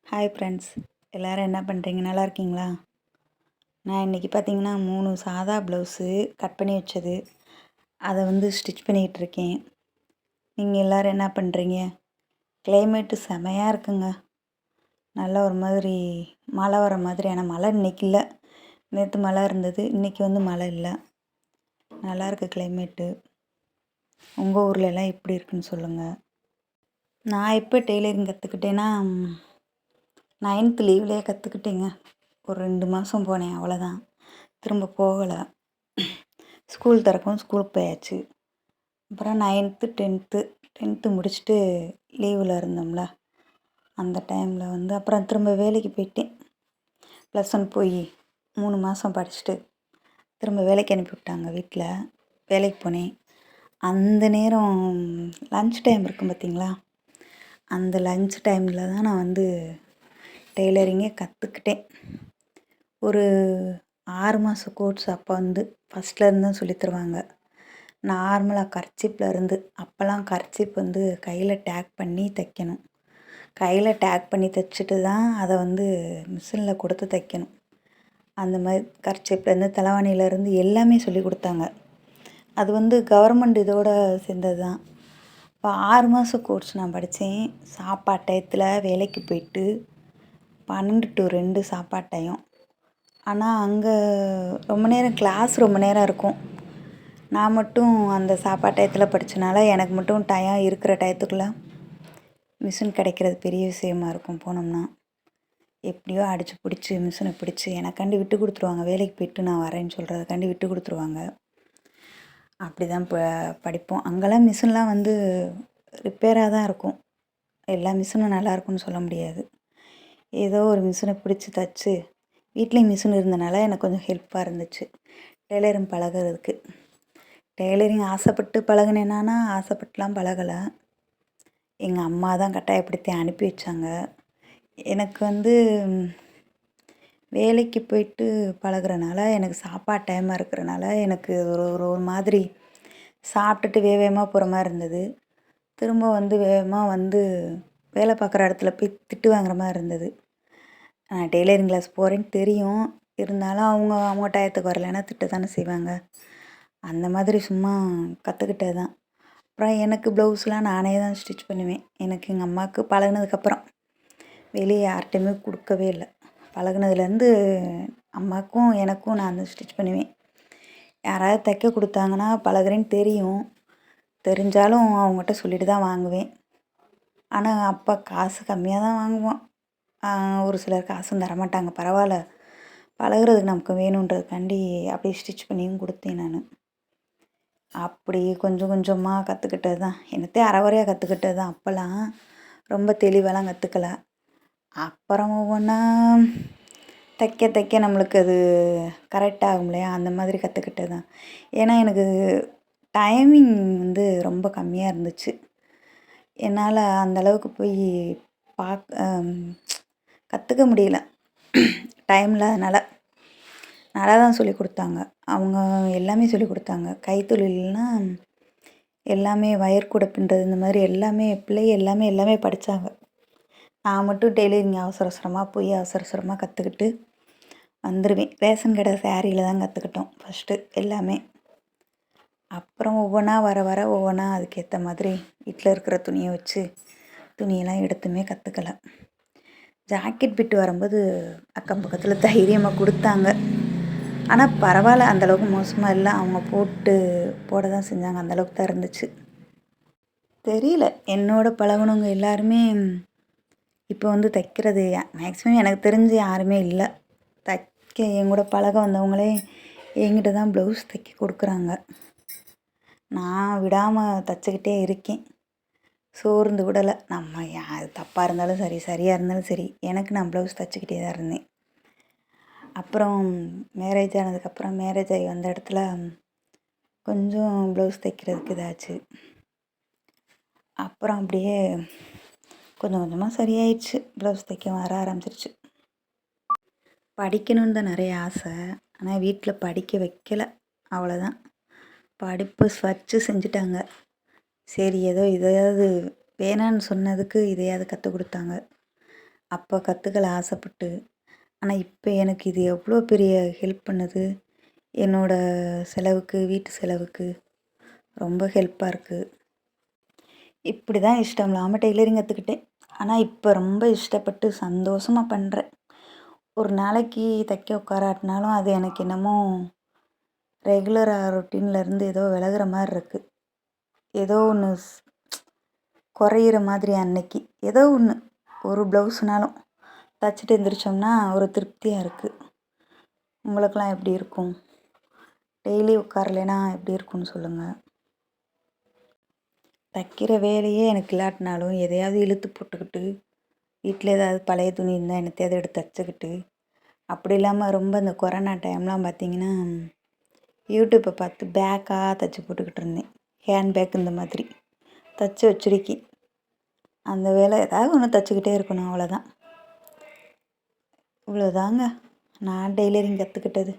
Hi friends, எல்லோரும் என்ன பண்ணுறீங்க? நல்லா இருக்கீங்களா? நான் இன்றைக்கி பார்த்தீங்கன்னா 3 சாதா ப்ளவுஸு கட் பண்ணி வச்சது, அதை ஸ்டிச் பண்ணிக்கிட்டு இருக்கேன். நீங்கள் எல்லோரும் என்ன பண்ணுறீங்க? கிளைமேட்டு செமையாக இருக்குங்க. நல்லா ஒரு மாதிரி மழை வர மாதிரி. ஆனால் மழை இன்றைக்கி இல்லை. நேற்று மழை இருந்தது, இன்றைக்கி மழை இல்லை. நல்லாயிருக்கு கிளைமேட்டு. உங்கள் ஊரில் எல்லாம் எப்படி இருக்குன்னு சொல்லுங்கள். நான் எப்போ டெய்லரிங் கற்றுக்கிட்டேன்னா 9th லீவ்லேயே கற்றுக்கிட்டேங்க. ஒரு 2 மாதம் போனேன், அவ்வளோதான். திரும்ப போகலை. ஸ்கூல் திறக்கவும் ஸ்கூலுக்கு போயாச்சு. அப்புறம் 9th 10th முடிச்சுட்டு லீவில் இருந்தோம்ல, அந்த டைமில் அப்புறம் திரும்ப வேலைக்கு போயிட்டேன். +1 போய் 3 மாதம் படிச்சுட்டு திரும்ப வேலைக்கு அனுப்பிவிட்டாங்க. வீட்டில் வேலைக்கு போனேன். அந்த நேரம் லன்ச் டைம் இருக்கும் பார்த்தீங்களா, அந்த லன்ச் டைமில் தான் நான் டெய்லரிங்கே கற்றுக்கிட்டேன். ஒரு 6 மாத கோர்ஸ். அப்போ ஃபஸ்ட்லேருந்து தான் சொல்லி தருவாங்க. நார்மலாக கர்ச்சீப்லேருந்து. அப்போல்லாம் கர்ச்சீப் கையில் டேக் பண்ணி தைக்கணும். கையில் டேக் பண்ணி தைச்சிட்டு தான் அதை மிஷினில் கொடுத்து தைக்கணும். அந்த மாதிரி கர்ச்சீப்லேருந்து தலைவாணியிலேருந்து எல்லாமே சொல்லி கொடுத்தாங்க. அது கவர்மெண்ட் இதோடு சேர்ந்தது தான். இப்போ 6 மாத கோர்ஸ் நான் படித்தேன். சாப்பாடு டயத்தில் வேலைக்கு போயிட்டு 12 to 2 சாப்பாடு டைம். ஆனால் அங்கே ரொம்ப நேரம் கிளாஸ் ரொம்ப நேரம் இருக்கும். நான் மட்டும் அந்த சாப்பாடு டயத்தில் படித்தனால எனக்கு மட்டும் டைம் இருக்கிற டயத்துக்குள்ளே மிஷின் கிடைக்கிறது பெரிய விஷயமா இருக்கும். போனோம்னா எப்படியோ அடித்து பிடிச்சி மிஷினை பிடிச்சி எனக்காண்டி விட்டு கொடுத்துருவாங்க. வேலைக்கு போய்ட்டு நான் வரேன்னு சொல்கிறதுக்காண்டி விட்டு கொடுத்துருவாங்க. அப்படி தான் படிப்போம். அங்கெல்லாம் மிஷின்லாம் ரிப்பேராக தான் இருக்கும். எல்லா மிஷினும் நல்லாயிருக்குன்னு சொல்ல முடியாது. ஏதோ ஒரு மிஷினை பிடிச்சி தைச்சி, வீட்லேயும் மிஷின் இருந்தனால எனக்கு கொஞ்சம் ஹெல்ப்பாக இருந்துச்சு டெய்லரிங் பழகிறதுக்கு. டெய்லரிங் ஆசைப்பட்டு பழகினேன்னா ஆசைப்பட்டுலாம் பழகலை. எங்கள் அம்மா தான் கட்டாயப்படுத்தி அனுப்பி வச்சாங்க. எனக்கு வேலைக்கு போயிட்டு பழகிறனால, எனக்கு சாப்பாடு டைமாக இருக்கிறனால எனக்கு ஒரு ஒரு மாதிரி சாப்பிட்டுட்டு வேகமாக போகிற மாதிரி இருந்தது. திரும்ப வேகமாக வேலை பார்க்குற இடத்துல போய் திட்டு வாங்குற மாதிரி இருந்தது. நான் டெய்லரிங் கிளாஸ் போகிறேன்னு தெரியும், இருந்தாலும் அவங்க டயத்துக்கு வரலைன்னா திட்ட தானே செய்வாங்க. அந்த மாதிரி சும்மா கற்றுக்கிட்டது தான். அப்புறம் எனக்கு ப்ளவுஸ்லாம் நானே தான் ஸ்டிச் பண்ணுவேன். எனக்கு எங்கள் அம்மாவுக்கு பழகினதுக்கப்புறம் வெளியே யார்கிட்டையுமே கொடுக்கவே இல்லை. பழகினதுலேருந்து அம்மாவுக்கும் எனக்கும் நான் ஸ்டிச் பண்ணுவேன். யாராவது தைக்க கொடுத்தாங்கன்னா பழகுறேன்னு தெரிஞ்சாலும் அவங்ககிட்ட சொல்லிட்டு தான் வாங்குவேன். ஆனால் அப்போ காசு கம்மியாக தான் வாங்குவோம். ஒரு சிலர் காசும் தரமாட்டாங்க. பரவாயில்ல, பழகுறதுக்கு நமக்கு வேணுன்றதுக்காண்டி அப்படியே ஸ்டிச் பண்ணியும் கொடுத்தேன் நான். அப்படி கொஞ்சம் கொஞ்சமாக கற்றுக்கிட்டது தான். என்னத்தையும் அரைகுறையாக கற்றுக்கிட்டது தான். அப்போல்லாம் ரொம்ப தெளிவாலாம் கற்றுக்கல. அப்புறம் ஒவ்வொன்றா தைக்க நம்மளுக்கு அது கரெக்டாகும் இல்லையா, அந்த மாதிரி கற்றுக்கிட்டது தான். ஏன்னா எனக்கு டைமிங் ரொம்ப கம்மியாக இருந்துச்சு. என்னால் அந்தளவுக்கு போய் கற்றுக்க முடியல டைம் இல்லாதனால. நல்லா தான் சொல்லி கொடுத்தாங்க. அவங்க எல்லாமே சொல்லி கொடுத்தாங்க. கைத்தொழில்னால் எல்லாமே வயர் கூட பின்னுறது, இந்த மாதிரி எல்லாமே எல்லாமே படித்தாங்க. நான் மட்டும் டெய்லரிங் அவசரமாக போய் அவசரமாக கற்றுக்கிட்டு வந்துடுவேன். ரேஷன் கடை சாரியில் தான் கற்றுக்கிட்டோம் ஃபஸ்ட்டு எல்லாமே. அப்புறம் வர ஒவ்வொன்றா அதுக்கேற்ற மாதிரி வீட்டில் இருக்கிற துணியை வச்சு துணியெல்லாம் எடுத்துமே கற்றுக்கல. ஜாக்கெட் பிட்டு வரும்போது அக்கம் பக்கத்தில் தைரியமாக கொடுத்தாங்க. ஆனால் பரவாயில்ல, அந்தளவுக்கு மோசமாக இல்லை. அவங்க போட தான் செஞ்சாங்க. அந்தளவுக்கு தான் இருந்துச்சு. தெரியல, என்னோட பழகுனவங்க எல்லாருமே இப்போ தைக்கிறது மேக்ஸிமம் எனக்கு தெரிஞ்சு யாருமே இல்லை. என் கூட பழக வந்தவங்களே என்கிட்ட தான் ப்ளவுஸ் தைக்க கொடுக்குறாங்க. நான் விடாமல் தைச்சிக்கிட்டே இருக்கேன். சோர்ந்து விடலை. நம்ம தப்பாக இருந்தாலும் சரி, சரியாக இருந்தாலும் சரி, எனக்கு நான் ப்ளவுஸ் தைச்சிக்கிட்டே தான் இருந்தேன். அப்புறம் மேரேஜ் ஆனதுக்கப்புறம் மேரேஜ் ஆகி வந்த இடத்துல கொஞ்சம் ப்ளவுஸ் தைக்கிறதுக்கு இதாச்சு. அப்புறம் அப்படியே கொஞ்சம் கொஞ்சமாக சரியாயிடுச்சு. ப்ளவுஸ் தைக்க வர ஆரம்பிச்சிருச்சு. படிக்கணுன்னு தான் நிறைய ஆசை. ஆனால் வீட்டில் படிக்க வைக்கலை, அவ்வளோதான். படிப்பு வச்சு செஞ்சுட்டாங்க. சரி, ஏதோ இதையாவது வேணான்னு சொன்னதுக்கு இதையாவது கற்றுக் கொடுத்தாங்க. அப்போ கற்றுக்கல ஆசைப்பட்டு. ஆனால் இப்போ எனக்கு இது எவ்வளோ பெரிய ஹெல்ப் பண்ணுது. என்னோடய செலவுக்கு, வீட்டு செலவுக்கு ரொம்ப ஹெல்ப்பாக இருக்குது. இப்படி தான் இஷ்டம் இல்லாமல் டெய்லரிங் கற்றுக்கிட்டேன். ஆனால் இப்போ ரொம்ப இஷ்டப்பட்டு சந்தோஷமாக பண்ணுறேன். ஒரு நாளைக்கு தைக்க உட்காராட்டினாலும் அது எனக்கு என்னமோ ரெகுலராக ரொட்டீன்லேருந்து ஏதோ விலகுற மாதிரி இருக்குது. ஏதோ ஒன்று குறையிற மாதிரி அன்னைக்கு ஏதோ ஒன்று ஒரு ப்ளவுஸ்னாலும் தைச்சிட்டு எழுந்திரிச்சோம்னா ஒரு திருப்தியாக இருக்குது. உங்களுக்கெல்லாம் எப்படி இருக்கும்? டெய்லி உட்காரலைன்னா எப்படி இருக்கும்னு சொல்லுங்கள். தைக்கிற வேலையே எனக்கு இல்லாட்டினாலும் எதையாவது இழுத்து போட்டுக்கிட்டு வீட்டில் ஏதாவது பழைய துணி இருந்தால் என்னத்தையாவது எடுத்து தைச்சிக்கிட்டு, அப்படி இல்லாமல் ரொம்ப இந்த கொரோனா டைம்லாம் பார்த்திங்கன்னா யூடியூப்பை பார்த்து பேக்காக தைச்சி போட்டுக்கிட்டு இருந்தேன். ஹேண்ட் பேக் இந்த மாதிரி தைச்சி வச்சிருக்கேன். அந்த வேலை ஏதாவது ஒன்று தைச்சிக்கிட்டே இருக்கணும், அவ்வளோதான். இவ்வளோதாங்க நான் டெய்லரிங் கற்றுக்கிட்டது.